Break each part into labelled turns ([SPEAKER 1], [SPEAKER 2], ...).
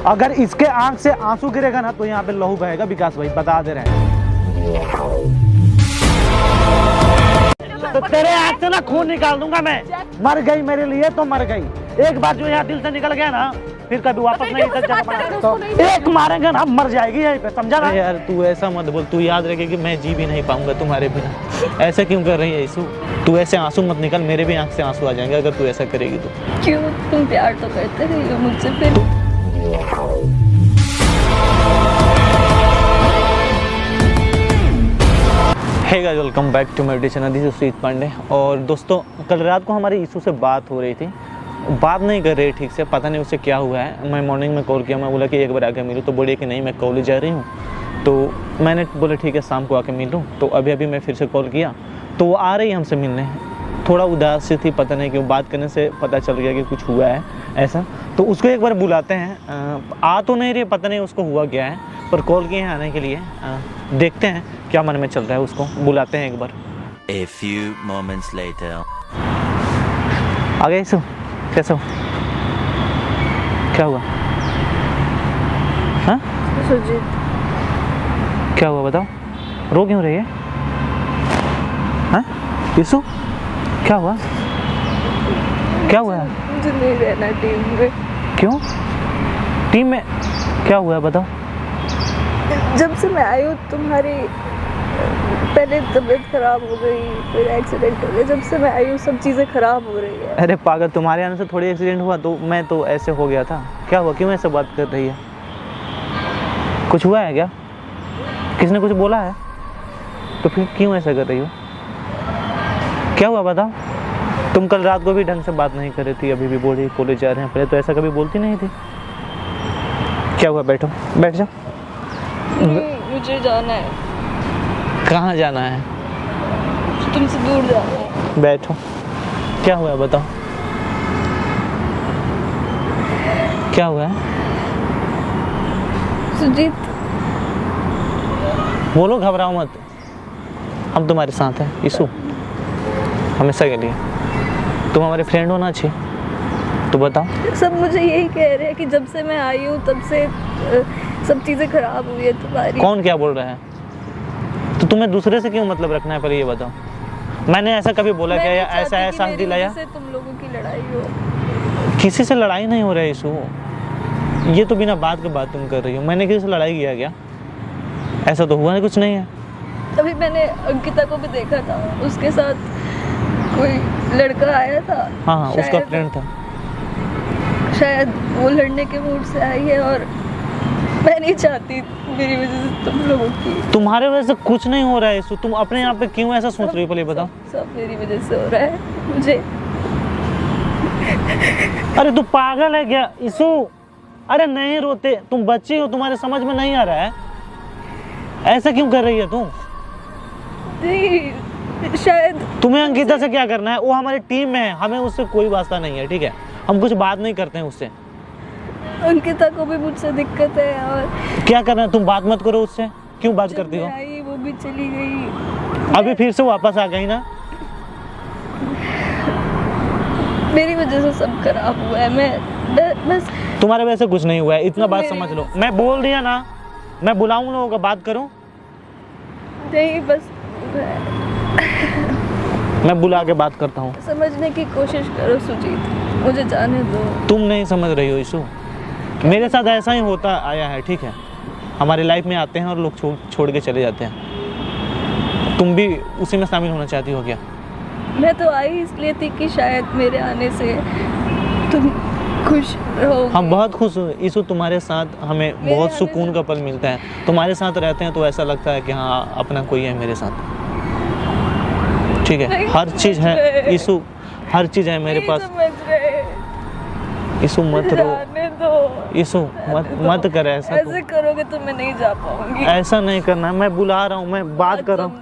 [SPEAKER 1] अगर इसके आंख से आंसू गिरेगा ना तो यहाँ पे लहू बहेगा। विकास भाई बता दे रहे हैं। तो तेरे आंख से ना खून निकाल दूंगा मैं। मर गई मेरे लिए तो मर गई। एक बार जो यहाँ दिल से निकल गया ना फिर कभी वापस नहीं तक तो एक मारेंगे ना मर जाएगी यहीं पे, समझा ना? यार तू ऐसा मत बोल, तू याद रखे कि मैं जी भी नहीं पाऊंगा तुम्हारे बिना। ऐसा क्यों कर रही है ईशु? तू ऐसे आंसू मत निकल, मेरे भी आंख से आंसू आ जाएंगे अगर तू ऐसा करेगी तो।
[SPEAKER 2] क्यों? तुम प्यार तो करते रही हो मुझसे फिर।
[SPEAKER 1] Hey guys, welcome back to my channel. This is Sujeet Pandey. और दोस्तों कल रात को हमारी ईशु से बात हो रही थी, बात नहीं कर रही ठीक से, पता नहीं उससे क्या हुआ है। मैं मॉर्निंग में कॉल किया, मैं बोला कि एक बार आके मिलूँ, तो बोली कि नहीं मैं कॉलेज जा रही हूँ। तो मैंने बोला ठीक है शाम को आके मिल लूँ। तो अभी मैं फिर से कॉल किया तो वो आ रही है हमसे मिलने। थोड़ा उदास सी थी, पता नहीं क्यों, बात करने से पता चल गया कि कुछ हुआ है ऐसा। तो उसको एक बार बुलाते हैं। आ तो नहीं रही, पता नहीं उसको हुआ क्या है, पर कॉल किए हैं आने के लिए। देखते हैं क्या मन में चल रहा है, उसको बुलाते हैं एक बार।
[SPEAKER 3] A few moments later.
[SPEAKER 1] आ गए ईशु, कैसा हो? क्या हुआ? हाँ
[SPEAKER 2] सुजीत,
[SPEAKER 1] क्या हुआ बताओ, रो क्यों रही है? हाँ ईशु क्या हुआ? क्या हुआ?
[SPEAKER 2] मुझे नहीं रहना टीम में।
[SPEAKER 1] क्यों? टीम में क्या हुआ है बताओ?
[SPEAKER 2] जब से मैं आई हूँ तुम्हारी पहले तबीयत खराब हो गई, फिर एक्सीडेंट हो गया। जब से मैं आई हूँ सब चीज़ें खराब हो रही है।
[SPEAKER 1] अरे पागल, तुम्हारे आने से थोड़ी एक्सीडेंट हुआ तो मैं तो ऐसे हो गया था। क्या हुआ, क्यों ऐसे बात कर रही है? कुछ हुआ है क्या? किसने कुछ बोला है? तो फिर क्यों ऐसा कर रही हो? क्या हुआ बताओ? तुम कल रात को भी ढंग से बात नहीं कर रही थी, अभी भी बोल रही कॉलेज जा रहे हैं। पहले तो ऐसा कभी बोलती नहीं थी। क्या हुआ? बैठो, बैठ जाओ।
[SPEAKER 2] मुझे जाना है।
[SPEAKER 1] कहाँ जाना है?
[SPEAKER 2] तुमसे दूर जाना है।
[SPEAKER 1] बैठो। क्या हुआ है बताओ? क्या हुआ है?
[SPEAKER 2] सुजीत,
[SPEAKER 1] बोलो, घबराओ मत, हम तुम्हारे साथ हैं ईशु, हमेशा के लिए। तुम हमारे फ्रेंड होना चाहिए। तो बताओ।
[SPEAKER 2] सब मुझे यही कह रहे हैं कि जब से मैं आई हूँ तब से सब चीज़ें खराब हुई है तुम्हारी।
[SPEAKER 1] कौन क्या बोल रहा है? तो तुम्हें दूसरे से क्यों मतलब रखना है, पहले ये बताओ। मैंने ऐसा कभी बोला क्या, या ऐसा एहसास दिलाया?
[SPEAKER 2] तुम लोगों की लड़ाई हो।
[SPEAKER 1] किसी से लड़ाई नहीं हो रहा है ईशु, ये तो बिना बात के बात तुम कर रही हो। मैंने किसी से लड़ाई किया क्या? ऐसा तो हुआ नहीं, कुछ नहीं है।
[SPEAKER 2] अभी मैंने अंकिता को भी देखा था, उसके साथ कोई लड़का आया था।
[SPEAKER 1] हाँ, उसका फ्रेंड था।
[SPEAKER 2] शायद वो लड़ने के मूड से आई है और मैं नहीं चाहती मेरी वजह से तुम लोगों की।
[SPEAKER 1] तुम्हारे वजह से कुछ नहीं हो रहा है ईशु, तुम अपने यहाँ पे क्यों ऐसा सोच रही हो, पहले बताओ।
[SPEAKER 2] सब मेरी वजह से हो रहा है मुझे।
[SPEAKER 1] अरे तू पागल है क्या ईशु? अरे नहीं रोते, तुम बच्ची हो, तुम्हारे समझ में नहीं आ रहा है। ऐसा क्यों कर रही है तुम?
[SPEAKER 2] शायद
[SPEAKER 1] तुम्हें अंकिता से क्या करना है? वो हमारी टीम में है, हमें उससे कोई वास्ता नहीं है, ठीक है? हम कुछ बात नहीं करते हैं उससे।
[SPEAKER 2] अंकिता को भी मुझसे दिक्कत है और
[SPEAKER 1] क्या करना है? तुम बात मत करो उससे। क्यों बात करती हो?
[SPEAKER 2] आई वो भी चली गई,
[SPEAKER 1] अभी फिर से वापस आ गई ना।
[SPEAKER 2] मेरी वजह से सब खराब हुआ है। मैं बस
[SPEAKER 1] तुम्हारे वजह से कुछ नहीं हुआ है, इतना बात समझ लो। मैं बोल दिया ना, मैं बुलाऊं लोगों का, बात करूं?
[SPEAKER 2] नहीं, बस
[SPEAKER 1] मैं बुला के बात करता हूँ।
[SPEAKER 2] समझने की कोशिश करो सुजीत, मुझे जाने दो।
[SPEAKER 1] तुम नहीं समझ रही हो ईशु, मेरे साथ ऐसा ही होता आया है, ठीक है? हमारी लाइफ में आते हैं और लोग छोड़ के चले जाते हैं। तुम भी उसी में शामिल होना चाहती हो क्या?
[SPEAKER 2] मैं तो आई इसलिए थी कि शायद मेरे आने से तुम खुश रहोगे।
[SPEAKER 1] हम बहुत खुश हैं ईशु, तुम्हारे साथ हमें बहुत सुकून का पल मिलता है। तुम्हारे साथ रहते हैं तो ऐसा लगता है कि हाँ अपना कोई है मेरे साथ, ठीक है? हर चीज़ है ईशु, हर चीज़ है मेरे पास। ईशु मत रो, ईशु मत कर ऐसा।
[SPEAKER 2] ऐसे करोगे तो मैं नहीं जा पाऊंगी।
[SPEAKER 1] ऐसा नहीं करना, मैं बुला रहा हूँ, मैं बात कर रहा हूँ।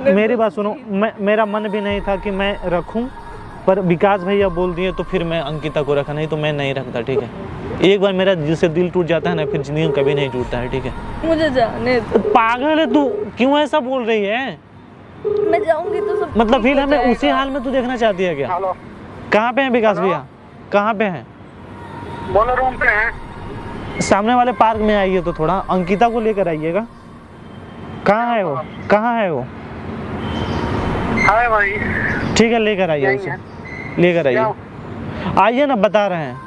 [SPEAKER 1] मेरी बात सुनो, मेरा मन भी नहीं था कि मैं रखूँ, पर विकास भैया बोल दिए तो फिर मैं अंकिता को रखा, नहीं तो मैं नहीं रखता, ठीक है? एक बार मेरा जिससे दिल टूट जाता है ना, फिर जिंदगी में कभी नहीं टूटता है, ठीक है?
[SPEAKER 2] मुझे जाने दो।
[SPEAKER 1] पागल है तू, क्यों ऐसा बोल रही है?
[SPEAKER 2] मैं जाऊंगी तो सब
[SPEAKER 1] मतलब फिर हमें उसी हाल में तू देखना चाहती है क्या?
[SPEAKER 4] हेलो,
[SPEAKER 1] कहाँ पे है विकास भैया? कहाँ पे हैं?
[SPEAKER 4] बोलो रूम पे हैं।
[SPEAKER 1] सामने वाले पार्क में आइए तो थोड़ा अंकिता को लेकर आइएगा। कहाँ है वो, कहाँ है वो?
[SPEAKER 4] हाय भाई।
[SPEAKER 1] ठीक है लेकर आइए उसे, लेकर आइए। आइए ना, बता रहे हैं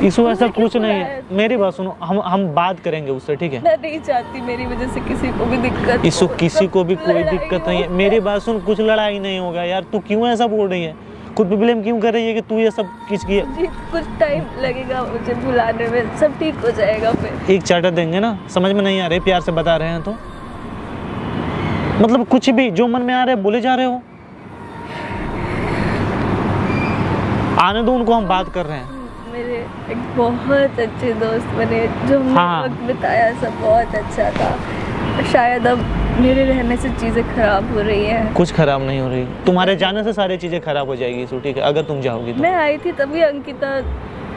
[SPEAKER 1] इसू ऐसा कुछ नहीं है। मेरी बात सुनो, हम बात करेंगे उससे, ठीक है?
[SPEAKER 2] मैं नहीं चाहती मेरी वजह से किसी को भी दिक्कत
[SPEAKER 1] इसू
[SPEAKER 2] हो।
[SPEAKER 1] किसी को भी कोई
[SPEAKER 2] लड़ाई
[SPEAKER 1] दिक्कत
[SPEAKER 2] हो।
[SPEAKER 1] नहीं है। मेरी बात सुन, कुछ लड़ाई नहीं होगा यार। तू क्यों ऐसा बोल रही है? खुद पे ब्लेम क्यों कर रही है कि तू ये सब किसकी है?
[SPEAKER 2] जी कुछ टाइम लगेगा मुझे भुलाने में, सब ठीक हो जाएगा फिर।
[SPEAKER 1] एक चाटा देंगे ना, समझ में नहीं आ रहे, प्यार से बता रहे हैं तो मतलब कुछ भी जो मन में आ रहा है बोले जा रहे हो। आने दो उनको, हम बात कर रहे हैं।
[SPEAKER 2] मेरे एक बहुत अच्छे दोस्त बने, जो हमने
[SPEAKER 1] हाँ।
[SPEAKER 2] वक्त बिताया सब बहुत अच्छा था। शायद अब मेरे रहने से चीज़ें खराब हो रही हैं।
[SPEAKER 1] कुछ खराब नहीं हो रही, तुम्हारे जाने से सारी चीजें खराब हो जाएगी इसू, ठीक है? अगर तुम जाओगी तो।
[SPEAKER 2] मैं आई थी तभी अंकिता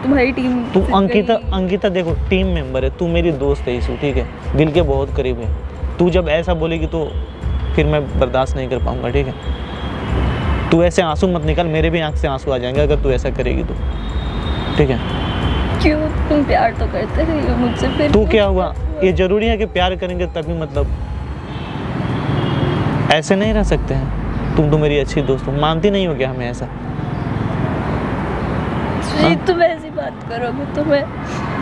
[SPEAKER 2] तुम्हारी टीम
[SPEAKER 1] तू
[SPEAKER 2] से
[SPEAKER 1] अंकिता,
[SPEAKER 2] गई।
[SPEAKER 1] अंकिता देखो टीम मेंबर है, तू मेरी दोस्त है इसू, ठीक है? दिल के बहुत करीब है। तू जब ऐसा बोलेगी तो फिर मैं बर्दाश्त नहीं कर पाऊंगा, ठीक है? तू ऐसे आंसू मत निकाल, मेरे भी आंख से आंसू आ जाएंगे अगर तू ऐसा करेगी तो, ठीक है?
[SPEAKER 2] क्यों, तुम प्यार तो करते रही हो मुझसे, फिर
[SPEAKER 1] तू क्या हुआ? ये जरूरी है कि प्यार करेंगे तभी, मतलब ऐसे नहीं रह सकते हैं। तुम तो मेरी अच्छी दोस्त हो, मानती नहीं हो क्या हमें ऐसा?
[SPEAKER 2] जी तुम ऐसी बात करोगे तो मैं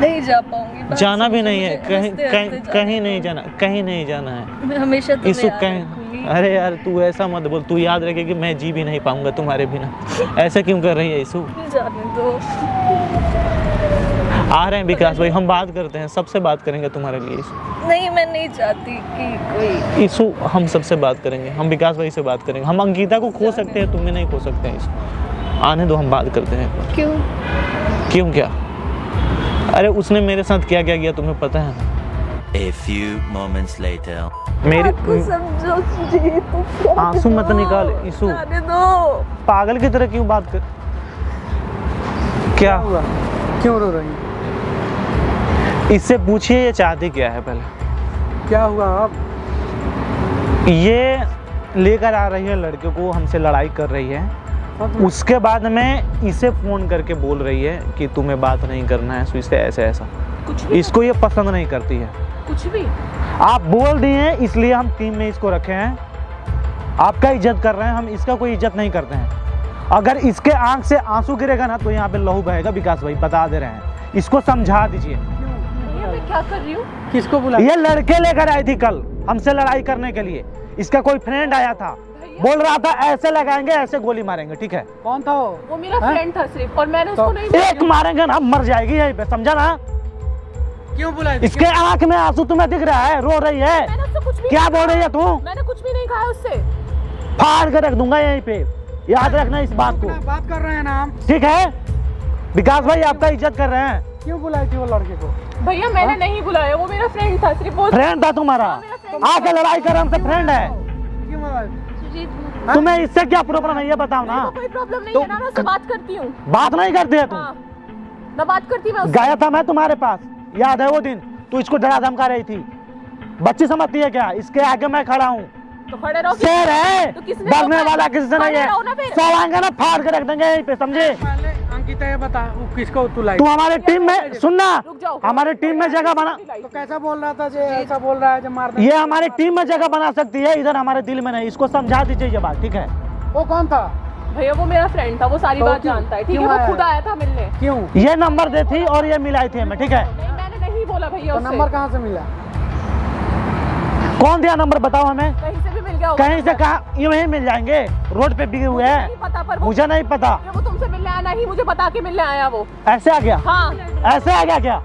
[SPEAKER 2] नहीं जा पाऊंगी। बात
[SPEAKER 1] जाना भी
[SPEAKER 2] समझो,
[SPEAKER 1] नहीं है,
[SPEAKER 2] मुझे
[SPEAKER 1] कहीं
[SPEAKER 2] हंसते
[SPEAKER 1] कहीं
[SPEAKER 2] हंसते
[SPEAKER 1] कहीं
[SPEAKER 2] जाना
[SPEAKER 1] नहीं
[SPEAKER 2] है।
[SPEAKER 1] जाना, कहीं नहीं जाना है।
[SPEAKER 2] मैं हमेशा तुम्हें
[SPEAKER 1] इसु
[SPEAKER 2] याद
[SPEAKER 1] कहीं,
[SPEAKER 2] रखूंगी।
[SPEAKER 1] अरे यार तू ऐसा मत बोल, तू याद रखे कि मैं जी भी नहीं पाऊंगा तुम्हारे बिना। ऐसा क्यों कर रही है इसु?
[SPEAKER 2] जाने दो।
[SPEAKER 1] आ रहे हैं विकास भाई, हम बात करते हैं, सबसे बात करेंगे तुम्हारे लिए इसु।
[SPEAKER 2] नहीं मैं नहीं चाहती कि कोई।
[SPEAKER 1] इसु हम सबसे बात करेंगे, हम विकास भाई से बात करेंगे। हम अंकिता को खो सकते हैं, तुम्हें नहीं खो सकते हैं इसु। आने दो, हम बात करते हैं एक बार।
[SPEAKER 2] क्यों?
[SPEAKER 1] क्यों क्या? अरे उसने मेरे साथ क्या क्या किया तुम्हें पता है ना?
[SPEAKER 3] A few moments later.
[SPEAKER 1] मेरी
[SPEAKER 2] आपको समझो जी, तुम जाने
[SPEAKER 1] आंसू मत
[SPEAKER 2] दो।
[SPEAKER 1] निकाल, इसु।
[SPEAKER 2] जाने दो।
[SPEAKER 1] पागल की तरह क्यों बात कर? क्या
[SPEAKER 4] हुआ? क्यों रो रही?
[SPEAKER 1] इससे पूछिए ये चाहती क्या है पहले।
[SPEAKER 4] क्या हुआ अब?
[SPEAKER 1] ये लेकर आ रही है लड़के को, हमसे लड़ाई कर रही है। उसके बाद में इसे फोन करके बोल रही है कि तुम्हें बात नहीं करना है इससे, ऐसे ऐसा।
[SPEAKER 2] कुछ भी
[SPEAKER 1] इसको ये पसंद नहीं करती है।
[SPEAKER 2] कुछ भी
[SPEAKER 1] आप बोल दिए हैं इसलिए हम टीम में इसको रखे हैं। आपका इज्जत कर रहे हैं हम, इसका कोई इज्जत नहीं करते हैं। अगर इसके आंख से आंसू गिरेगा ना तो यहाँ पे लहू बहेगा। विकास भाई बता दे रहे हैं, इसको समझा दीजिए।
[SPEAKER 2] मैं क्या कर रही हूँ?
[SPEAKER 4] किसको बुला?
[SPEAKER 1] ये लड़के लेकर आई थी कल हमसे लड़ाई करने के लिए। इसका कोई फ्रेंड आया था, बोल रहा था ऐसे लगाएंगे ऐसे गोली मारेंगे, ठीक है?
[SPEAKER 4] कौन था वो?
[SPEAKER 2] वो मेरा
[SPEAKER 4] हाँ?
[SPEAKER 2] फ्रेंड था सिर्फ, और मैंने उसको
[SPEAKER 4] तो
[SPEAKER 2] नहीं
[SPEAKER 1] एक मारेंगे ना मर जाएगी यहीं पे, समझा ना?
[SPEAKER 4] क्यों बुलाई थी?
[SPEAKER 1] इसके आंख में आंसू तुम्हें दिख रहा है, रो रही है।
[SPEAKER 2] मैंने उससे कुछ भी
[SPEAKER 1] क्या बोल रही है तू?
[SPEAKER 2] मैंने कुछ भी नहीं खाया उससे।
[SPEAKER 1] फाड़ कर रख दूंगा यहीं पे, याद रखना इस बात को,
[SPEAKER 4] अपना बात कर रहे हैं ना हम।
[SPEAKER 1] ठीक है? विकास भाई आपका इज्जत कर रहे हैं।
[SPEAKER 4] क्यों बुलाई थी वो लड़के को?
[SPEAKER 2] भैया मैंने नहीं बुलाया, वो मेरा फ्रेंड था सिर्फ। वो
[SPEAKER 1] फ्रेंड था तुम्हारा, आके लड़ाई कर हमसे फ्रेंड है।
[SPEAKER 4] क्यों बुलाई?
[SPEAKER 1] तुम्हें इससे क्या प्रॉब्लम है ये बताओ ना?
[SPEAKER 2] कोई प्रॉब्लम नहीं
[SPEAKER 1] तो-
[SPEAKER 2] है ना, मैं उससे बात करती हूँ।
[SPEAKER 1] बात नहीं करती है तुम?
[SPEAKER 2] हाँ, मैं बात करती मैं उससे।
[SPEAKER 1] गया था मैं तुम्हारे पास, याद है वो दिन? तू इसको डरा धमका रही थी। बच्ची समझती है क्या? इसके आगे मैं खड़ा हूँ,
[SPEAKER 2] तो खड़े रहो।
[SPEAKER 1] शेर है,
[SPEAKER 2] तो किसने
[SPEAKER 1] डरने
[SPEAKER 2] रोका?
[SPEAKER 1] वाला किसी से नहीं
[SPEAKER 2] खड़े रहो ना
[SPEAKER 1] है।
[SPEAKER 2] फिर।
[SPEAKER 1] सब आएंगे ना फाड़ के रख देंगे यहीं पे, समझे?
[SPEAKER 4] पहले अंकिता ये बता, वो किसको तू लाई?
[SPEAKER 1] तू हमारे टीम में, सुनना,
[SPEAKER 2] रुक जाओ।
[SPEAKER 1] हमारे टीम में जगह बना,
[SPEAKER 4] तो कैसा बोल रहा था? जो ऐसा बोल रहा है जो मार दे।
[SPEAKER 1] ये हमारे टीम में जगह बना सकती है, इधर हमारे दिल में नहीं। इसको समझा दीजिए ये बात, ठीक है?
[SPEAKER 4] वो कौन था?
[SPEAKER 2] भैया वो मेरा फ्रेंड था, वो सारी
[SPEAKER 4] तो
[SPEAKER 2] बात
[SPEAKER 4] क्यों-
[SPEAKER 2] जानता है, ठीक है?
[SPEAKER 4] क्यों
[SPEAKER 2] वो
[SPEAKER 4] आया
[SPEAKER 2] खुद
[SPEAKER 4] है?
[SPEAKER 2] आया था मिलने।
[SPEAKER 4] क्यों?
[SPEAKER 1] ये नंबर दे थी और ये मिलाई थी हमें, ठीक है?
[SPEAKER 2] नहीं मैंने नहीं बोला भैया
[SPEAKER 4] तो
[SPEAKER 2] उससे।
[SPEAKER 4] नंबर कहाँ से मिला?
[SPEAKER 1] कौन दिया नंबर बताओ हमें?
[SPEAKER 2] कहीं से भी मिल गया होगा
[SPEAKER 1] कहीं से
[SPEAKER 2] नंबर।
[SPEAKER 1] कहा? यूं ही मिल जाएंगे, रोड पे बिके हुए
[SPEAKER 2] मुझे
[SPEAKER 1] हैं।
[SPEAKER 2] नहीं पता, पर वो
[SPEAKER 1] मुझे नहीं पता।
[SPEAKER 2] वो तुमसे मिलने आया नहीं, मुझे बता के मिलने आया वो।
[SPEAKER 1] ऐसे आ गया?
[SPEAKER 2] हाँ,
[SPEAKER 1] ऐसे आ गया क्या?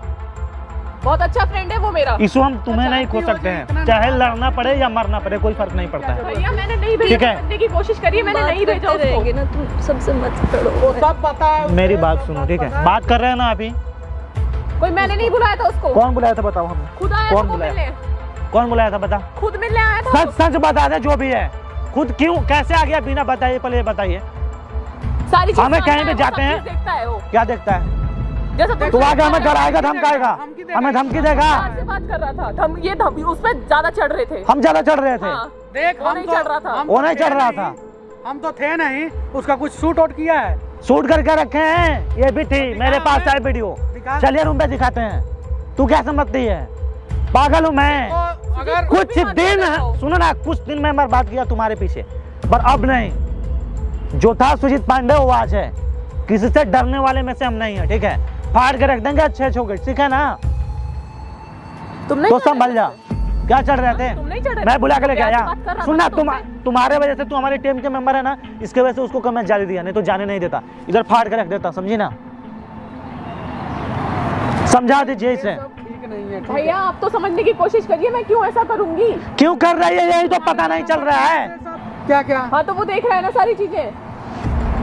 [SPEAKER 2] बहुत अच्छा फ्रेंड है वो मेरा।
[SPEAKER 1] इसको हम तुम्हें नहीं खो सकते हैं, चाहे लड़ना पड़े या मरना पड़े, कोई फर्क नहीं पड़ता है।
[SPEAKER 2] भैया मैंने नहीं भेजा,
[SPEAKER 1] ठीक है।
[SPEAKER 2] करने की कोशिश करी है, मैंने नहीं भेजा उसको।
[SPEAKER 5] ना तुम सबसे मत
[SPEAKER 4] वो
[SPEAKER 5] लड़ो।
[SPEAKER 4] सब पता है।
[SPEAKER 1] मेरी बात सुनो, ठीक है? बात कर रहे हैं ना अभी?
[SPEAKER 2] कोई मैंने नहीं बुलाया था उसको,
[SPEAKER 1] कौन बुलाया था बताओ हमें?
[SPEAKER 2] खुद आया
[SPEAKER 1] कौन
[SPEAKER 2] था वो
[SPEAKER 1] बुलाया?
[SPEAKER 2] मिलने,
[SPEAKER 1] कौन बुलाया था बता?
[SPEAKER 2] खुद मिलने आया था।
[SPEAKER 1] सच सच बता दे जो भी है। खुद क्यों कैसे आ गया बिना बताइए, पहले ये बताइए।
[SPEAKER 2] सारी चीज़
[SPEAKER 1] हमें
[SPEAKER 2] जानता
[SPEAKER 1] कहीं पे
[SPEAKER 2] है, वो
[SPEAKER 1] जाते
[SPEAKER 2] सब
[SPEAKER 1] हैं।
[SPEAKER 2] चीज़ देखता है वो।
[SPEAKER 1] क्या देखता है?
[SPEAKER 2] जैसे
[SPEAKER 1] तू आगे हमें डराएगा धमकाएगा, हमें धमकी देगा।
[SPEAKER 2] प्यार से बात कर रहा था, ये उस पर ज्यादा चढ़ रहे थे।
[SPEAKER 1] हम ज्यादा चढ़ रहे थे।
[SPEAKER 2] हाँ,
[SPEAKER 4] देख
[SPEAKER 2] वो
[SPEAKER 4] हम
[SPEAKER 2] नहीं
[SPEAKER 4] तो
[SPEAKER 2] चढ़ रहा था।
[SPEAKER 4] हम
[SPEAKER 1] वो
[SPEAKER 4] तो
[SPEAKER 1] नहीं
[SPEAKER 4] थे
[SPEAKER 1] चढ़ रहा
[SPEAKER 4] नहीं,
[SPEAKER 1] था।
[SPEAKER 4] हम तो थे नहीं। उसका कुछ शूट आउट किया है?
[SPEAKER 1] शूट करके रखे हैं, ये भी थी मेरे पास है वीडियो।
[SPEAKER 4] दिखा।
[SPEAKER 1] चलिए रूम पे दिखाते हैं। तू क्या समझती है, पागल हूँ मैं?
[SPEAKER 4] तो अगर
[SPEAKER 1] कुछ दिन, सुनो ना, कुछ दिन मैं बात किया तुम्हारे पीछे, पर अब नहीं। जो था सुजीत पांडे वो आज है। किसी से डरने वाले में से हम नहीं है, ठीक है? फाड़ के रख देंगे अच्छे अच्छे, ठीक है ना?
[SPEAKER 2] तुम नहीं
[SPEAKER 1] तो
[SPEAKER 2] चढ़ रहे
[SPEAKER 1] संभल जा। क्या चढ़ रहे थे?
[SPEAKER 2] तुम नहीं चढ़ रहे
[SPEAKER 1] मैं
[SPEAKER 2] थे।
[SPEAKER 1] बुला के लेके
[SPEAKER 2] प्यार से
[SPEAKER 1] आया।
[SPEAKER 2] बात कर रहा
[SPEAKER 1] सुनना,
[SPEAKER 2] था तुमसे।
[SPEAKER 1] तुम्हारे वजह से तू हमारी टीम के मेंबर है ना, इसके वजह से उसको कम जाने दिया, नहीं तो जाने नहीं देता। इधर फाड़ के रख देता, समझी ना? समझा दीजिए इसे।
[SPEAKER 4] सब ठीक नहीं है, ठीक
[SPEAKER 2] भैया आप तो समझने की कोशिश करिए, मैं क्यों ऐसा करूंगी?
[SPEAKER 1] क्यों कर रही है यही तो पता नहीं चल रहा है।
[SPEAKER 4] क्या क्या
[SPEAKER 2] हाँ तो वो देख रहा है ना सारी चीजें,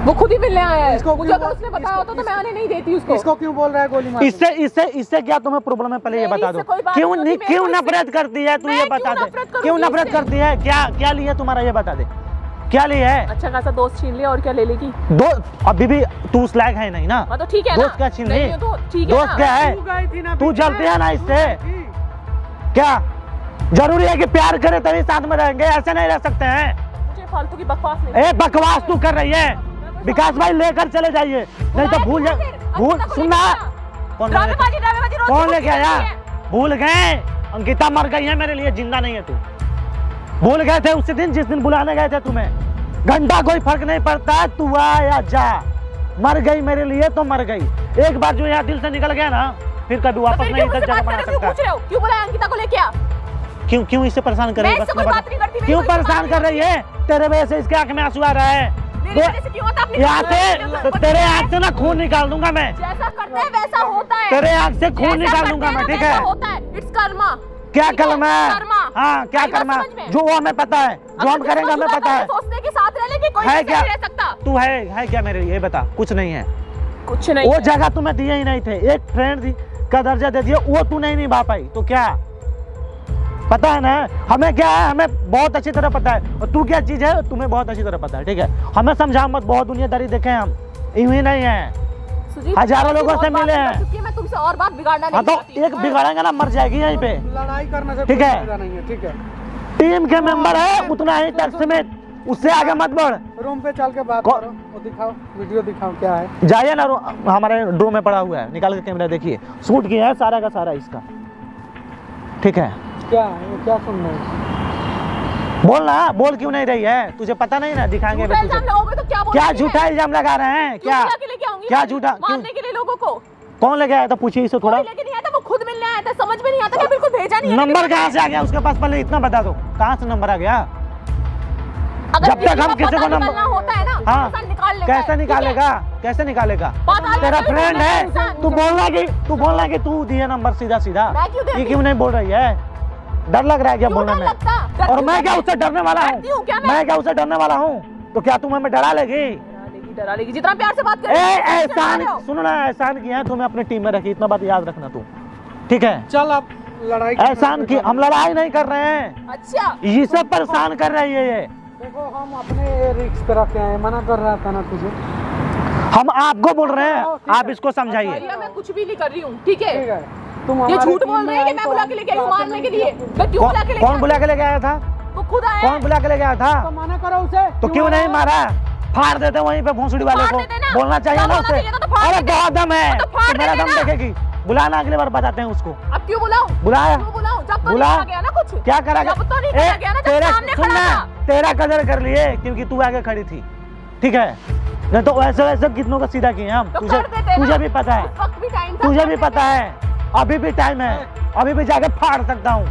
[SPEAKER 2] वो खुद ही मिलने आया है।
[SPEAKER 4] इसको
[SPEAKER 2] मुझे
[SPEAKER 4] क्यों
[SPEAKER 2] अगर उसने बताया
[SPEAKER 4] इसको-
[SPEAKER 2] होता तो मैं आने नहीं देती उसको।
[SPEAKER 4] इसको क्यों बोल रहा है गोली मार?
[SPEAKER 1] इससे क्या तुम्हें प्रॉब्लम है, पहले ये
[SPEAKER 2] मेरी
[SPEAKER 1] बता
[SPEAKER 2] इससे
[SPEAKER 1] दो।
[SPEAKER 2] कोई बात
[SPEAKER 1] क्यों
[SPEAKER 2] नहीं होती,
[SPEAKER 1] क्यों
[SPEAKER 2] मेरे को
[SPEAKER 1] नफरत करती है तू,
[SPEAKER 2] मैं
[SPEAKER 1] ये
[SPEAKER 2] क्यों
[SPEAKER 1] बता दे।
[SPEAKER 2] नफरत करूंगी
[SPEAKER 1] क्यों नफरत
[SPEAKER 2] इससे?
[SPEAKER 1] करती है? क्या लिया तुम्हारा, ये बता दे। क्या लिया है?
[SPEAKER 2] अच्छा खासा दोस्त छीन लिया और क्या ले लेगी?
[SPEAKER 1] दो अभी भी तू उस लायक है नहीं ना?
[SPEAKER 2] हाँ तो ठीक है ना।
[SPEAKER 1] दोस्त क्या छीन ली?
[SPEAKER 2] नहीं हो तो ठीक है
[SPEAKER 1] दोस्त
[SPEAKER 2] ना।
[SPEAKER 1] क्या है?
[SPEAKER 4] तू गई थी ना
[SPEAKER 1] तू
[SPEAKER 4] पीछे?
[SPEAKER 1] जलती है ना इससे?
[SPEAKER 4] तू गई थी।
[SPEAKER 1] क्या जरूरी है कि प्यार करे तभी साथ में रहेंगे? ऐसे नहीं रह सकते हैं।
[SPEAKER 2] मुझे फालतू की बकवास नहीं।
[SPEAKER 1] ए बकवास तू कर रही है। विकास भाई लेकर चले जाइए, नहीं तो भूल जा। भूल सुनना, कौन
[SPEAKER 2] ड्रामेबाजी ड्रामेबाजी रोज
[SPEAKER 1] कौन
[SPEAKER 2] रोज
[SPEAKER 1] लेके
[SPEAKER 2] की
[SPEAKER 1] आया?
[SPEAKER 2] होती है।
[SPEAKER 1] भूल गए? अंकिता मर गई है मेरे लिए, जिंदा नहीं है तू। भूल गए थे उसी दिन जिस दिन बुलाने गए थे तुम्हें। घंटा कोई फर्क नहीं पड़ता है, तू आ या जा। मर गई मेरे लिए तो मर गई। एक बार जो यहाँ दिल से निकल गया ना, फिर कभी
[SPEAKER 2] तो
[SPEAKER 1] वापस
[SPEAKER 2] फिर
[SPEAKER 1] नहीं
[SPEAKER 2] क्यों
[SPEAKER 1] इधर
[SPEAKER 2] मुझसे
[SPEAKER 1] जगह
[SPEAKER 2] बात
[SPEAKER 1] बना
[SPEAKER 2] कर रहे हो? क्यों
[SPEAKER 1] सकता।
[SPEAKER 2] पूछ रहे हो? क्यों बुलाया अंकिता को लेके आ?
[SPEAKER 1] क्यों इससे परेशान कर रही है?
[SPEAKER 2] मैं इससे कोई बात नहीं करती, मेरी
[SPEAKER 1] क्यों
[SPEAKER 2] कोई
[SPEAKER 1] परेशान
[SPEAKER 2] बात
[SPEAKER 1] कर रही है? तेरे वजह से इसके आंख में आंसू आ रहा है।
[SPEAKER 2] मेरी वजह से क्यों होता? अपनी
[SPEAKER 1] यहाँ
[SPEAKER 2] बात
[SPEAKER 1] से
[SPEAKER 2] कर-
[SPEAKER 1] तेरे आंख से ना खून निकाल दूंगा मैं।
[SPEAKER 2] जैसा करते हैं वैसा होता है।
[SPEAKER 1] तेरे आंख से खून
[SPEAKER 2] जैसा
[SPEAKER 1] निकाल
[SPEAKER 2] करते
[SPEAKER 1] दूंगा
[SPEAKER 2] हैं
[SPEAKER 1] मैं,
[SPEAKER 2] ना
[SPEAKER 1] ठीक
[SPEAKER 2] वैसा
[SPEAKER 1] है?
[SPEAKER 2] होता है। इट्स कर्मा।
[SPEAKER 1] क्या
[SPEAKER 2] ठीक है?
[SPEAKER 1] कर्म है?
[SPEAKER 2] कर्मा।
[SPEAKER 1] हाँ क्या
[SPEAKER 2] आई बात
[SPEAKER 1] कर्म है?
[SPEAKER 2] समझ में?
[SPEAKER 1] जो वो हमें पता है, जो हम
[SPEAKER 2] अगर
[SPEAKER 1] करेंगे
[SPEAKER 2] तुम
[SPEAKER 1] हमें
[SPEAKER 2] मौजूदा
[SPEAKER 1] पता है।
[SPEAKER 2] सोचने के साथ रह लेके कोई
[SPEAKER 1] है
[SPEAKER 2] नहीं
[SPEAKER 1] क्या?
[SPEAKER 2] रह सकता।
[SPEAKER 1] तू है क्या मेरे लिए? बता। कुछ नहीं है।
[SPEAKER 2] कुछ नहीं
[SPEAKER 1] वो
[SPEAKER 2] है।
[SPEAKER 1] जगह तुम्हें दिए ही नहीं थे, एक फ्रेंड का दर्जा दे दिया, वो तू नहीं निभा पाई तो क्या? पता है ना हमें क्या है, हमें बहुत अच्छी तरह पता है। और तू क्या चीज है तुम्हें बहुत अच्छी तरह पता है, ठीक है? हमें समझा मत, बहुत दुनियादारी देखे हम, यूं ही नहीं है।
[SPEAKER 2] सुजीत,
[SPEAKER 1] हजारों
[SPEAKER 2] मैं
[SPEAKER 1] लोगों से
[SPEAKER 2] बहुत बात
[SPEAKER 1] मिले
[SPEAKER 2] कर
[SPEAKER 1] हैं।
[SPEAKER 2] चुकी मैं तुमसे और बात बिगाड़ना
[SPEAKER 1] हाँ
[SPEAKER 2] नहीं
[SPEAKER 1] तो
[SPEAKER 2] चाहती।
[SPEAKER 1] एक बिगाड़ेंगे ना, मर जाएगी यहीं पे।
[SPEAKER 4] लड़ाई करने से
[SPEAKER 1] ठीक
[SPEAKER 4] कोई
[SPEAKER 1] है।
[SPEAKER 4] फायदा नहीं है, ठीक है?
[SPEAKER 1] टीम के मेंबर है उतना ही तक सीमित, उससे आगे मत बढ़।
[SPEAKER 4] रूम पे चल के बात
[SPEAKER 1] कौ-
[SPEAKER 4] करो, वो दिखाओ, वीडियो दिखाओ क्या है।
[SPEAKER 1] जाइए ना, हमारे ड्रो में पड़ा हुआ है, निकाल के कैमरा देखिए। शूट किया है सारा का सारा इसका, ठीक है?
[SPEAKER 4] क्या है ये, क्या सुन रहे हो?
[SPEAKER 1] बोल ना, बोल क्यों नहीं रही है? तुझे पता नहीं ना, दिखाएंगे
[SPEAKER 2] झूठा
[SPEAKER 1] भी तुझे।
[SPEAKER 2] इल्जाम लगाओगे तो क्या
[SPEAKER 1] क्या
[SPEAKER 2] बोलोगे?
[SPEAKER 1] झूठा इल्जाम लगा रहे हैं?
[SPEAKER 2] क्यों
[SPEAKER 1] क्या
[SPEAKER 2] बुला के लेके आऊंगी
[SPEAKER 1] क्या
[SPEAKER 2] मैं?
[SPEAKER 1] झूठा? क्यों?
[SPEAKER 2] मारने के लिए लोगों को।
[SPEAKER 1] कौन लेके आया था? पूछिए इसे थोड़ा।
[SPEAKER 2] कोई लेके नहीं आया था, वो खुद मिलने आया था। समझ में नहीं आता क्या? बिल्कुल भेजा नहीं है।
[SPEAKER 1] नंबर कहाँ से आ गया उसके पास, पहले इतना बता दो, कहाँ से नंबर आ गया?
[SPEAKER 2] अगर
[SPEAKER 1] जब तक हम
[SPEAKER 2] किसी को
[SPEAKER 1] किसी को
[SPEAKER 2] पता
[SPEAKER 1] नंबर-
[SPEAKER 2] निकालना होता है ना,
[SPEAKER 1] हाँ।
[SPEAKER 2] इंसान निकाल लेता है,
[SPEAKER 1] कैसे
[SPEAKER 2] ठीक है?
[SPEAKER 1] निकालेगा? कैसे निकालेगा?
[SPEAKER 2] पता
[SPEAKER 1] तेरा
[SPEAKER 2] नहीं,
[SPEAKER 1] फ्रेंड
[SPEAKER 2] मैं
[SPEAKER 1] है,
[SPEAKER 2] इंसान-
[SPEAKER 1] तू बोलना कि तू दिए नंबर सीधा सीधा।
[SPEAKER 2] मैं क्यों देती?
[SPEAKER 1] ये क्यों नहीं बोल रही है? डर लग रहा है क्या
[SPEAKER 2] क्यों
[SPEAKER 1] बोलने
[SPEAKER 2] डर
[SPEAKER 1] में?
[SPEAKER 2] लगता? डरती
[SPEAKER 1] और मैं
[SPEAKER 2] हूँ
[SPEAKER 1] क्या उससे डरने वाला
[SPEAKER 2] डरती हूँ क्या
[SPEAKER 1] हूँ?
[SPEAKER 2] मैं?
[SPEAKER 1] मैं क्या उससे डरने वाला हूँ? तो क्या तुम हमें डरा लेगी?
[SPEAKER 2] डरा लेगी। जितना प्यार से बात कर
[SPEAKER 1] ए
[SPEAKER 2] रहे हो, डरा
[SPEAKER 1] एहसान,
[SPEAKER 2] रहे हो।
[SPEAKER 1] सुनो ना, एहसान किया है तुम्हें अपने टीम में रखी, इतना बात याद रखना तू, ठीक है?
[SPEAKER 4] चल अब लड़ाई करने
[SPEAKER 1] एहसान
[SPEAKER 4] से
[SPEAKER 1] की, हम लड़ाई नहीं कर रहे हैं,
[SPEAKER 2] अच्छा
[SPEAKER 1] ये सब परेशान कर रही है ये।
[SPEAKER 4] देखो हम अपने रिस्क पे रखे हैं, मना कर रहा था ना तुझे।
[SPEAKER 1] हम आपको बोल रहे हैं,
[SPEAKER 4] ठीक है।
[SPEAKER 1] आप इसको समझाइए।
[SPEAKER 2] भैया मैं कुछ भी नहीं कर रही हूँ, ठीक है?
[SPEAKER 4] ठीक है, तुम
[SPEAKER 2] ये
[SPEAKER 4] हमारे
[SPEAKER 2] झूठ
[SPEAKER 4] टीम
[SPEAKER 2] बोल
[SPEAKER 4] में
[SPEAKER 2] रही है कि
[SPEAKER 4] आई
[SPEAKER 2] मैं
[SPEAKER 4] तो
[SPEAKER 2] बुला के लेके आई हूँ
[SPEAKER 4] चाहते
[SPEAKER 2] मारने
[SPEAKER 4] नहीं
[SPEAKER 2] के
[SPEAKER 4] कि
[SPEAKER 2] लिए।
[SPEAKER 4] आप-
[SPEAKER 2] मैं क्यों बुला के लेके
[SPEAKER 1] कौन बुला के लेके आया था?
[SPEAKER 2] वो खुद आया
[SPEAKER 1] कौन बुला के लेके आया था?
[SPEAKER 4] तो मना करो उसे।
[SPEAKER 1] तो क्यों नहीं मारा? फाड़ देते वहीं पे भोंसड़ी वाले
[SPEAKER 2] फाड़
[SPEAKER 1] को,
[SPEAKER 2] देते ना।
[SPEAKER 1] बोलना चाहिए
[SPEAKER 2] क्या
[SPEAKER 1] ना
[SPEAKER 2] बोलना
[SPEAKER 1] उसे।
[SPEAKER 2] चाहिए था तो फाड़
[SPEAKER 1] अरे
[SPEAKER 2] देते।
[SPEAKER 1] बहुत दम है,
[SPEAKER 2] तो फाड़
[SPEAKER 1] तो मेरा
[SPEAKER 2] देते
[SPEAKER 1] दम
[SPEAKER 2] ना।
[SPEAKER 1] देखेगी। बुलाना, अगली बार बताते हैं उसको।
[SPEAKER 2] अब क्यों बुलाऊं?
[SPEAKER 1] बुलाया?
[SPEAKER 2] क्यों बुलाऊं? जब तो
[SPEAKER 1] बुला।
[SPEAKER 2] नहीं करा गया ना कुछ।
[SPEAKER 1] क्या करा?
[SPEAKER 2] जब तो नहीं करा गया ना, जब
[SPEAKER 1] तेरा
[SPEAKER 2] सामने खड़ा
[SPEAKER 1] सुनना,
[SPEAKER 2] था।
[SPEAKER 1] तेरा कदर कर लिए क्योंकि तू आगे खड़ी थी, ठीक है? नहीं तो वैसे वैसे कितनों को सीधा किए हम।
[SPEAKER 2] तो
[SPEAKER 1] तुझे
[SPEAKER 2] कर देते ना।
[SPEAKER 1] तुझे भी पता है,
[SPEAKER 2] उस वक्त भी टाइम था।
[SPEAKER 1] तुझे भी पता है, अभी भी टाइम है, अभी भी जाके फाड़ सकता हूँ,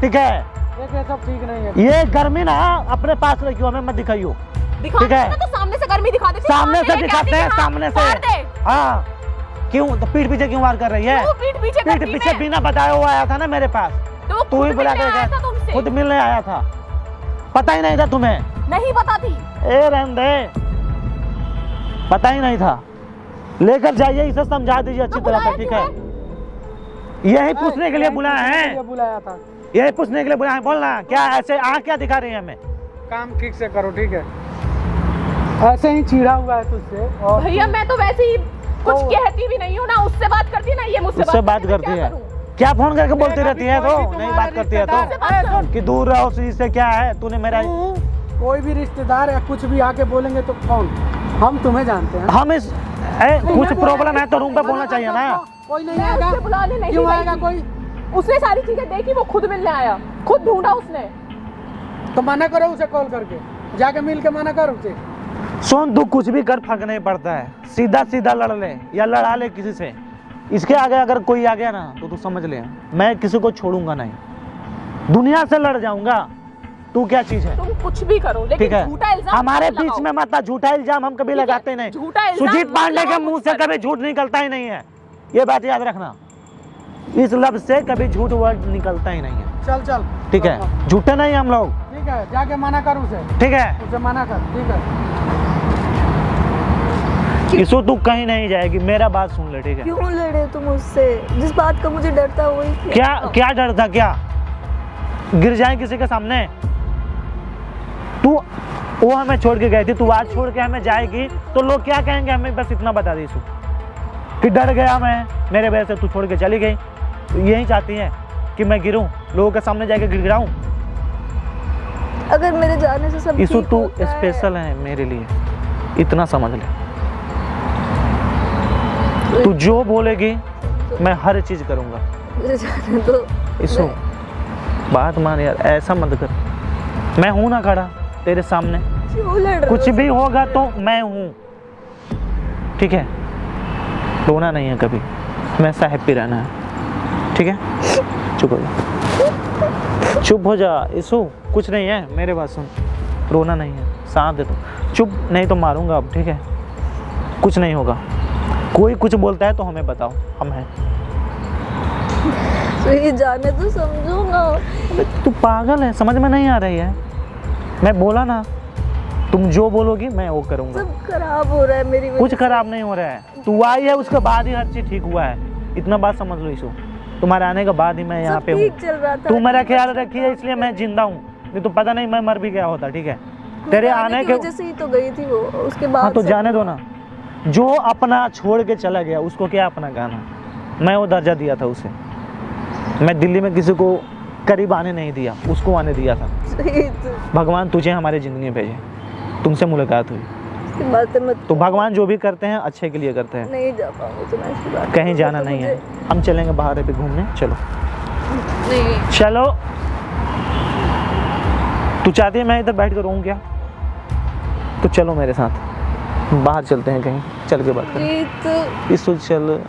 [SPEAKER 1] ठीक है?
[SPEAKER 4] ये सब ठीक नहीं है।
[SPEAKER 1] ये गर्मी ना अपने पास रखियो, हमें मत दिखाइयो,
[SPEAKER 2] दिखा
[SPEAKER 1] ठीक है?
[SPEAKER 2] देते ना तो सामने से गर्मी दिखा देते।
[SPEAKER 1] सामने से
[SPEAKER 2] लेके
[SPEAKER 1] दिखाते
[SPEAKER 2] आती
[SPEAKER 1] हैं,
[SPEAKER 2] कि हाँ,
[SPEAKER 1] सामने से।
[SPEAKER 2] फाड़ दे।
[SPEAKER 1] हाँ क्यों? तो पीठ पीछे क्यों वार कर रही है?
[SPEAKER 2] क्यों पीठ पीछे
[SPEAKER 1] पीठ
[SPEAKER 2] करती
[SPEAKER 1] पीछे
[SPEAKER 2] मैं?
[SPEAKER 1] बिना बताए वो आया था ना मेरे पास,
[SPEAKER 2] तो वो
[SPEAKER 1] तू ही
[SPEAKER 2] खुद
[SPEAKER 1] बुला
[SPEAKER 2] मिलने
[SPEAKER 1] के
[SPEAKER 2] आया था
[SPEAKER 1] गया,
[SPEAKER 2] तुमसे।
[SPEAKER 1] खुद मिलने आया था, पता ही नहीं था तुम्हें?
[SPEAKER 2] नहीं पता थी।
[SPEAKER 1] ए रहने दे, पता ही नहीं था। लेकर जाइए, इसे समझा दीजिए अच्छी
[SPEAKER 2] तो
[SPEAKER 1] तरह से,
[SPEAKER 2] बुलाया
[SPEAKER 1] ठीक
[SPEAKER 2] क्यों
[SPEAKER 1] है? यही पूछने के लिए बुलाया
[SPEAKER 4] ये
[SPEAKER 1] है,
[SPEAKER 4] बुलाया था।
[SPEAKER 1] यही पूछने के लिए बुलाया है। बोलना क्या ऐसे आँख क्या दिखा रही है हमें?
[SPEAKER 4] काम ठीक से करो, ठीक है? ऐसे ही चिढ़ा हुआ है तुझसे। और
[SPEAKER 2] भैया मैं तो वैसे ही कुछ
[SPEAKER 4] तो-
[SPEAKER 2] कहती भी नहीं हूँ ना, उससे बात करती ना, ये मुझसे
[SPEAKER 1] उससे बात
[SPEAKER 2] करती है,
[SPEAKER 1] करती
[SPEAKER 2] मैं
[SPEAKER 1] है,
[SPEAKER 2] क्या करूं?
[SPEAKER 1] क्या फोन करके बोलती
[SPEAKER 4] एक
[SPEAKER 1] रहती
[SPEAKER 4] अभी
[SPEAKER 1] है?
[SPEAKER 4] कोई
[SPEAKER 1] तो
[SPEAKER 4] भी
[SPEAKER 1] नहीं
[SPEAKER 4] तुम्हारा
[SPEAKER 1] बात करती है
[SPEAKER 4] रिश्तेदार
[SPEAKER 1] तो
[SPEAKER 2] बात करो।
[SPEAKER 1] कि दूर रहो से क्या है? तूने मेरा,
[SPEAKER 4] कोई भी रिश्तेदार या कुछ भी आके बोलेंगे तो कौन? हम तुम्हें जानते हैं।
[SPEAKER 1] हम इस कुछ प्रॉब्लम है तो रूम पे बोलना चाहिए ना,
[SPEAKER 4] कोई नहीं
[SPEAKER 5] मैं
[SPEAKER 4] आएगा।
[SPEAKER 5] उससे बुलाने नहीं
[SPEAKER 4] क्यों
[SPEAKER 5] गई
[SPEAKER 4] आएगा
[SPEAKER 5] थी।
[SPEAKER 4] कोई?
[SPEAKER 5] उसने सारी चीजें देखी, वो खुद मिलने आया, खुद ढूंढा उसने।
[SPEAKER 4] तो मना करो उसे कॉल करके, जाके मिल के मना करो उसे।
[SPEAKER 1] सुन, तू कुछ भी कर, फर्क नहीं पड़ता है। सीधा सीधा लड़ ले या लड़ा ले किसी से। इसके आगे अगर कोई आ गया ना तो तू समझ ले, मैं किसी को छोड़ूंगा नहीं, दुनिया से लड़ जाऊंगा। तू क्या चीज है?
[SPEAKER 5] तुम कुछ भी करो,
[SPEAKER 1] ठीक
[SPEAKER 5] लेकिन
[SPEAKER 1] है,
[SPEAKER 5] झूठा इल्जाम
[SPEAKER 1] हमारे
[SPEAKER 5] मत
[SPEAKER 1] बीच
[SPEAKER 5] लगाओ।
[SPEAKER 1] में मत आ। झूठा इल्जाम हम कभी
[SPEAKER 5] ठीक है,
[SPEAKER 1] लगाते नहीं।
[SPEAKER 5] झूठा इल्जाम
[SPEAKER 1] सुजीत
[SPEAKER 5] मत
[SPEAKER 1] पांडे के
[SPEAKER 5] लगाओ
[SPEAKER 1] मुंह
[SPEAKER 5] मुझ
[SPEAKER 1] से
[SPEAKER 5] पर।
[SPEAKER 1] कभी झूठ निकलता ही नहीं है, ये बात याद रखना। इस लफ्ज से कभी झूठ वर्ड निकलता ही नहीं है।
[SPEAKER 4] चल चल
[SPEAKER 1] ठीक है, झूठे नहीं हम लोग।
[SPEAKER 4] ठीक है, जाके मना कर उसे,
[SPEAKER 1] ठीक है
[SPEAKER 4] उसे मना कर। ठीक है,
[SPEAKER 1] इसो तू कहीं नहीं जाएगी, मेरा बात सुन ले। ठीक है,
[SPEAKER 2] क्यों लड़े तुम मुझसे? जिस बात का मुझे डर था वही किया।
[SPEAKER 1] क्या क्या डर था? क्या गिर जाए किसी के सामने? तू वो हमें छोड़ के गई थी, तू आज छोड़ के हमें जाएगी तो लोग क्या कहेंगे? हमें बस इतना बता दी इसको कि डर गया मैं, मेरे वजह से तू छोड़ के चली गई। तो यही चाहती है कि मैं गिरूं, लोगों के सामने जाके गिड़गिड़ाऊं?
[SPEAKER 2] अगर मेरे जाने से सब
[SPEAKER 1] इसो
[SPEAKER 2] ठीक
[SPEAKER 1] तू
[SPEAKER 2] होता है-
[SPEAKER 1] स्पेशल है मेरे लिए, इतना समझ ले। तू जो बोलेगी मैं हर चीज करूंगा।
[SPEAKER 2] मुझे जाने दो।
[SPEAKER 1] इसो बात मान यार, ऐसा मत कर। मैं हूं ना खड़ा तेरे सामने,
[SPEAKER 2] क्यों लड़ रहे
[SPEAKER 1] कुछ
[SPEAKER 2] हो?
[SPEAKER 1] भी होगा तो मैं हूं। ठीक है, रोना नहीं है कभी, हमेशा हैप्पी रहना है। ठीक है, चुप हो जा, चुप हो जा। इसो कुछ नहीं है, मेरे बात सुन, रोना नहीं है, साथ दे दो। चुप, नहीं तो मारूंगा अब। ठीक है, कुछ नहीं होगा। कोई कुछ बोलता है तो हमें बताओ, हम हैं।
[SPEAKER 2] तो ये जाने तो समझो ना।
[SPEAKER 1] अबे तू पागल है, समझ में नहीं आ रही है? मैं बोला ना, तुम जो बोलोगी मैं वो करूंगा।
[SPEAKER 2] सब खराब हो रहा है मेरी वजह
[SPEAKER 1] कुछ
[SPEAKER 2] से।
[SPEAKER 1] खराब नहीं हो रहा है, तू आई है उसके बाद ही हर चीज ठीक हुआ है, इतना बात समझ लो। इसो तुम्हारे आने के बाद ही मैं यहाँ
[SPEAKER 2] सब
[SPEAKER 1] पे
[SPEAKER 2] ठीक
[SPEAKER 1] हूँ।
[SPEAKER 2] चल रहा था।
[SPEAKER 1] तू मेरा ख्याल रखी है इसलिए मैं जिंदा हूँ, नहीं तो पता नहीं मैं मर भी गया होता। ठीक है, तेरे आने
[SPEAKER 2] की
[SPEAKER 1] के
[SPEAKER 2] वजह से ही तो गई थी वो, उसके बाद
[SPEAKER 1] हाँ तो
[SPEAKER 2] सब-
[SPEAKER 1] जाने दो ना। जो अपना छोड़ के चला गया उसको क्या अपना गाना? मैं वो दर्जा दिया था उसे, मैं दिल्ली में किसी को करीब आने नहीं दिया, उसको आने दिया था।
[SPEAKER 2] सुजीत,
[SPEAKER 1] भगवान तुझे हमारी ज़िंदगी में भेजे, तुमसे मुलाकात हुई,
[SPEAKER 2] इसकी बातें मत
[SPEAKER 1] तो भगवान जो भी करते हैं अच्छे के लिए करते हैं।
[SPEAKER 2] नहीं जा पाऊंगी तो मैं ऐसी बात
[SPEAKER 1] कहीं
[SPEAKER 2] तो
[SPEAKER 1] जाना नहीं है,
[SPEAKER 2] मुझे-
[SPEAKER 1] हम चलेंगे बाहर अभी घूमने। चलो
[SPEAKER 2] नहीं,
[SPEAKER 1] चलो। तू चाहती है मैं इधर बैठ कर रहूँ क्या? तो चलो मेरे साथ बाहर चलते हैं कहीं, चल के बात करें।
[SPEAKER 2] सुजीत,
[SPEAKER 1] इसो चल।